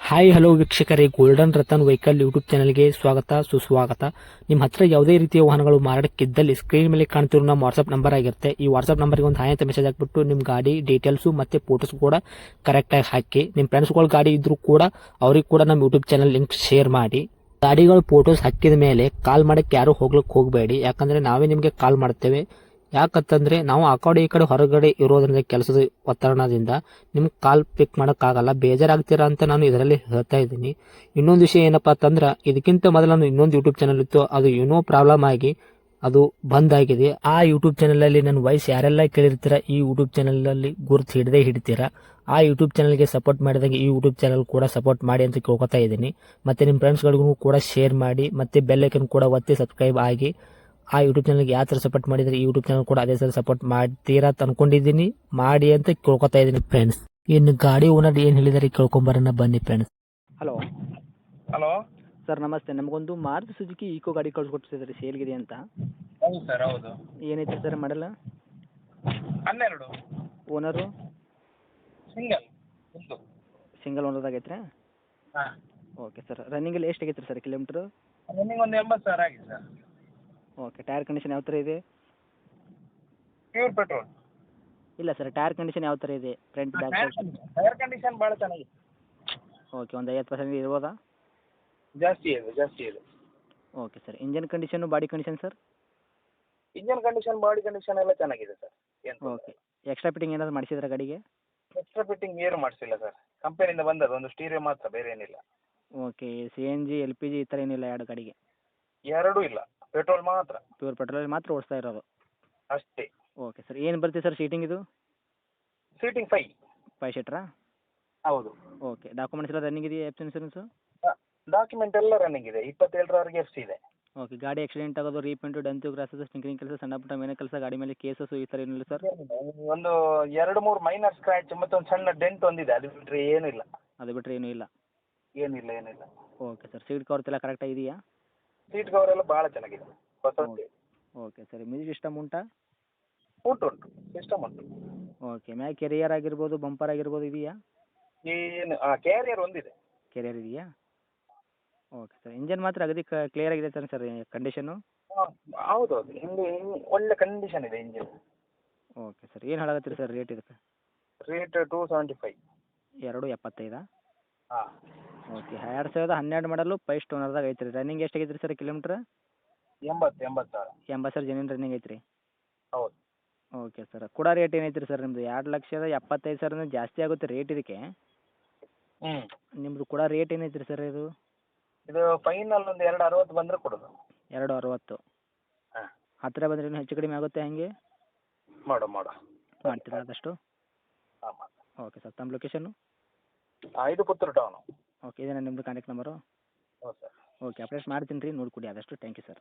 Hi hello ವೀಕ್ಷಕರೇ, golden Ratan vehicle YouTube ಚಾನಲ್ಗೆ ಸ್ವಾಗತ ಸುಸ್ವಾಗತ. ನಿಮ್ಮ ಹತ್ರ ಯಾವುದೇ ರೀತಿಯ ವಾಹನಗಳು ಮಾರಾಟಕ್ಕಿದ್ದಲ್ಲಿ ಸ್ಕ್ರೀನ್ ಮೇಲೆ ಕಾಣ್ತಿರೋ ನಮ್ಮ ವಾಟ್ಸ್ಆಪ್ ನಂಬರ್ ಆಗಿರುತ್ತೆ. ಈ ವಾಟ್ಸ್ಆಪ್ ನಂಬರ್ಗೆ ಒಂದು ಹಾಯ್ ಅಂತ ಮೆಸೇಜ್ ಹಾಕ್ಬಿಟ್ಟು ನಿಮ್ಮ ಗಾಡಿ ಡೀಟೇಲ್ಸು ಮತ್ತೆ ಫೋಟೋಸ್ ಕೂಡ ಕರೆಕ್ಟಾಗಿ ಹಾಕಿ. ನಿಮ್ಮ ಫ್ರೆಂಡ್ಸ್ಗಳ ಗಾಡಿ ಇದ್ರೂ ಕೂಡ ಅವ್ರಿಗೆ ಕೂಡ ನಮ್ಮ ಯೂಟ್ಯೂಬ್ ಚಾನಲ್ ಲಿಂಕ್ ಶೇರ್ ಮಾಡಿ. ಗಾಡಿಗಳು ಫೋಟೋಸ್ ಹಾಕಿದ ಮೇಲೆ ಕಾಲ್ ಮಾಡಕ್ಕೆ ಯಾರು ಹೋಗ್ಲಿಕ್ಕೆ ಹೋಗಬೇಡಿ, ಯಾಕಂದ್ರೆ ನಾವೇ ನಿಮಗೆ ಕಾಲ್ ಮಾಡ್ತೇವೆ. ಯಾಕಂತಂದ್ರೆ ನಾವು ಆ ಕಡೆ ಈ ಕಡೆ ಹೊರಗಡೆ ಇರೋದ್ರಿಂದ ಕೆಲಸದ ಒತ್ತಡದಿಂದ ನಿಮ್ಗೆ ಕಾಲ್ ಪಿಕ್ ಮಾಡೋಕ್ಕಾಗಲ್ಲ, ಬೇಜಾರಾಗ್ತೀರಾ ಅಂತ ನಾನು ಇದರಲ್ಲಿ ಹೇಳ್ತಾ ಇದ್ದೀನಿ. ಇನ್ನೊಂದು ವಿಷಯ ಏನಪ್ಪಾ ಅಂತಂದ್ರೆ, ಇದಕ್ಕಿಂತ ಮೊದಲು ನಾನು ಇನ್ನೊಂದು ಯೂಟ್ಯೂಬ್ ಚಾನಲ್ ಇತ್ತು, ಅದು ಏನೋ ಪ್ರಾಬ್ಲಮ್ ಆಗಿ ಅದು ಬಂದ್ ಆಗಿದೆ. ಆ ಯೂಟ್ಯೂಬ್ ಚಾನಲ್ ಅಲ್ಲಿ ನನ್ನ ವಾಯ್ಸ್ ಯಾರೆಲ್ಲ ಕೇಳಿರ್ತೀರಾ, ಈ ಯೂಟ್ಯೂಬ್ ಚಾನಲ್ ಅಲ್ಲಿ ಗುರುತು ಹಿಡದೇ ಹಿಡಿತೀರಾ. ಆ ಯೂಟ್ಯೂಬ್ ಚಾನಲ್ಗೆ ಸಪೋರ್ಟ್ ಮಾಡಿದಾಗ ಈ ಯೂಟ್ಯೂಬ್ ಚಾನಲ್ ಕೂಡ ಸಪೋರ್ಟ್ ಮಾಡಿ ಅಂತ ಕೇಳ್ಕೊತಾ ಇದ್ದೀನಿ. ಮತ್ತೆ ನಿಮ್ಮ ಫ್ರೆಂಡ್ಸ್ಗಳಿಗೂ ಕೂಡ ಶೇರ್ ಮಾಡಿ, ಮತ್ತೆ ಬೆಲ್ ಐಕನ್ ಕೂಡ ಒತ್ತಿ ಸಬ್ಸ್ಕ್ರೈಬ್ ಆಗಿ. ಆ ಯೂಟ್ಯೂಬ್ ಚಾನಲ್ಗೆ ಯಾವ ಥರ ಸಪೋರ್ಟ್ ಮಾಡಿದ್ರೆ ಈ ಯೂಟ್ಯೂಬ್ ಚಾನಲ್ ಕೂಡ ಅದೇ ಥರ ಸಪೋರ್ಟ್ ಮಾಡ್ತೀರಾ ಅಂತ ಅನ್ಕೊಂಡಿದ್ದೀನಿ. ಮಾಡಿ ಅಂತ ಕೇಳ್ಕೊತಾ ಇದ್ದೀನಿ ಫ್ರೆಂಡ್ಸ್. ಇನ್ನು ಗಾಡಿ ಓನರ್ ಏನು ಹೇಳಿದಾರೆ ಕೇಳ್ಕೊಂಬರೋಣ ಬನ್ನಿ ಫ್ರೆಂಡ್ಸ್. Hello hello. ಸರ್, ನಮಸ್ತೆ. ನಮಗೊಂದು ಮಾರುತಿ ಸುಜುಕಿ ಈಕೋ ಗಾಡಿ ಕಳ್ಸಿಕೊಡ್ತಿದ್ರಿ, ಸೇಲ್ಗಿದೆ ಅಂತ. ಹೌದು ಸರ್, ಹೌದು. ಏನೈತೆ ಸರ್ ಮಾಡಲ್ಲ? 12. ಓನರು ಸಿಂಗಲ್ ಒಂದು. ಸಿಂಗಲ್ ಓನರ್ದಾಗ ಐತ್ರಿ? ಹಾಂ. Okay sir. ರನ್ನಿಂಗಲ್ಲಿ ಎಷ್ಟು ಆಗೈತ್ರಿ ಸರ್ ಕಿಲೋಮೀಟ್ರು? ರನ್ನಿಂಗ್ ಒಂದು 80,000 ಆಗಿದೆ ಸರ್. ಓಕೆ. ಟೈರ್ ಕಂಡೀಷನ್ ಯಾವ ಥರ ಇದೆ? Pure petrol. ಇಲ್ಲ ಸರ್, ಟೈರ್ ಕಂಡೀಷನ್ ಯಾವ ಥರ ಇದೆ? Front back side? Tyre condition ಭಾಳ ಚೆನ್ನಾಗಿದೆ. ಓಕೆ. ಒಂದು 50% ಇರ್ಬೋದಾ? ಜಾಸ್ತಿ ಇದೆ, ಜಾಸ್ತಿ ಇದೆ. Okay sir. Engine condition, body condition sir? Engine condition, body condition ಎಲ್ಲ ಚೆನ್ನಾಗಿದೆ ಸರ್. ಏನು ಓಕೆ. ಎಕ್ಸ್ಟ್ರಾ ಫಿಟ್ಟಿಂಗ್ ಏನಾದ್ರು ಮಾಡಿಸಿದ್ರೆ ಗಾಡಿಗೆ? ಎಕ್ಸ್ಟ್ರಾ ಫಿಟ್ಟಿಂಗ್ ಏನು ಮಾಡಿಸಿಲ್ಲ ಸರ್. ಕಂಪನಿಯಿಂದ ಬಂದದ್ದು ಒಂದು ಸ್ಟೀರಿಯೋ ಮಾತ್ರ, ಬೇರೆ ಏನಿಲ್ಲ. ಓಕೆ. CNG LPG ಈ ಥರ ಏನಿಲ್ಲ ಎರಡು ಗಾಡಿಗೆ? ಎರಡೂ ಇಲ್ಲ, ಪೆಟ್ರೋಲ್ ಮಾತ್ರ. ಪ್ಯೂರ್ ಪೆಟ್ರೋಲ್ ಮಾತ್ರ ಓಡಿಸ್ತಾ ಇರೋದು? ಅಷ್ಟೇ. Okay sir. ಏನು ಬರುತ್ತೆ ಸರ್ ಸೀಟಿಂಗ್ ಇದು? ಸೀಟಿಂಗ್ 5. 5 ಸೀಟ್ರಾ? ಹೌದು. ಓಕೆ. ಡಾಕ್ಯುಮೆಂಟ್ಸ್ ಎಲ್ಲ ರನ್ನಿಂಗ್ ಇದೆಯಾ? F insurance? ಡಾಕ್ಯುಮೆಂಟ್ ಎಲ್ಲ ರನ್ನಿಂಗ್ ಇದೆ. 27ರವರೆಗೆ ಎಫ್ ಸಿ ಇದೆ. ಓಕೆ. ಗಾಡಿ ಆಕ್ಸಿಡೆಂಟ್ ಆಗೋದು, ರೀಪೇಂಟು, ಡಂತು, ಕ್ರಾಸಸ್, ಸ್ಟಿಂಕರಿಂಗ್ ಕೆಲಸ, ಸಣ್ಣ ಪುಟ್ಟ ಮೇನೆ ಕೆಲಸ, ಗಾಡಿ ಮೇಲೆ ಕೇಸಸ್ಸು ಈ ಥರ ಏನಿಲ್ಲ ಸರ್? ಒಂದು 2-3 ಮೈನರ್ ಸ್ಕ್ರ್ಯಾಚ್ ಮತ್ತು ಒಂದು ಸಣ್ಣ ಡೆಂಟ್ ಒಂದಿದೆ, ಅದು ಬಿಟ್ಟರೆ ಏನೂ ಇಲ್ಲ. ಅದು ಬಿಟ್ಟರೆ ಏನೂ ಇಲ್ಲ? ಏನಿಲ್ಲ, ಏನಿಲ್ಲ. Okay sir. ಸೀಟ್ ಕವರ್ಸ್ ಎಲ್ಲ ಕರೆಕ್ಟಾಗಿ ಇದೆಯಾ? ಸೀಟ್ ಕವರ್ ಎಲ್ಲ ಭಾಳ ಚೆನ್ನಾಗಿದೆ, ಹೊಸದು. Okay sir. ಮ್ಯೂಸಿಕ್ ಸಿಸ್ಟಮ್ ಉಂಟಾ? ಉಂಟು, ಸಿಸ್ಟಮ್ ಉಂಟು. ಓಕೆ. ಮ್ಯಾಗ್ ಕೆರಿಯರ್ ಆಗಿರ್ಬೋದು, ಬಂಪರ್ ಆಗಿರ್ಬೋದು ಇದೆಯಾ? ಏನು ಕ್ಯಾರಿಯರ್ ಒಂದಿದೆ. ಕೆರಿಯರ್ ಇದೆಯಾ? Okay sir. ಇಂಜನ್ ಮಾತ್ರ ಅಗದಿ ಕ್ಲಿಯರ್ ಆಗಿದೆ ತಾನೆ ಸರ್ ಕಂಡೀಷನ್ನು? ಹಾಂ, ಹೌದೌದು. ಹಿಂಗೆ ಒಳ್ಳೆ ಕಂಡೀಷನ್ ಇದೆ ಇಂಜಿನ್. Okay sir. ಏನು ಹೇಳಕತ್ತೀರಿ ಸರ್ ರೇಟ್ ಇದಕ್ಕೆ? ರೇಟ್ 275. 2.75? ಹಾಂ. ಓಕೆ. 2012 ಮಾಡಲು 5 ಸ್ಟೋನರ್ದಾಗ ಐತ್ರಿ. ರನ್ನಿಂಗ್ ಎಷ್ಟು ಆಗೈತ್ರಿ ಸರ್ ಕಿಲೋಮೀಟ್ರ್? 80,000. 80,000 ಜೆನ್ಯೂನ್ ರನ್ನಿಂಗ್ ಐತ್ರಿ? ಹೌದು. Okay sir. ಕೂಡ ರೇಟ್ ಏನೈತ್ರಿ ಸರ್ ನಿಮ್ಮದು? 2,75,000 ಜಾಸ್ತಿ ಆಗುತ್ತೆ ರೇಟ್ ಇದಕ್ಕೆ. ಹ್ಞೂ. ನಿಮ್ಮದು ಕೂಡ ರೇಟ್ ಏನೈತ್ರಿ ಸರ್ ಇದು? ಇದು ಫೈನಲ್ ಒಂದು 260 ಬಂದರೆ ಕೊಡೋದು. 2.60? ಹಾಂ. ಹತ್ತಿರ ಬಂದರೆ ಇನ್ನೂ ಹೆಚ್ಚು ಕಡಿಮೆ ಆಗುತ್ತೆ ಹಾಗೆ? ಮಾಡು ಮಾಡು. ಮಾಡ್ತೀರಾ ಆದಷ್ಟು? ಹಾಂ, ಮಾಡಿ. Okay sir. ತಮ್ಮ ಲೊಕೇಶನ್ನು? ಇದು ಪುತ್ತೂರು ಟೌನು. ಓಕೆ. ಇದೇನಾ ನಿಮ್ಮದು ಕಾಂಟ್ಯಾಕ್ಟ್ ನಂಬರು? ಹೌದು ಸರ್. ಓಕೆ. ಅಪ್ಡೇಟ್ ಮಾಡ್ತೀನಿ ರೀ, ನೋಡಿಕೊಡಿ ಆದಷ್ಟು. Thank you sir.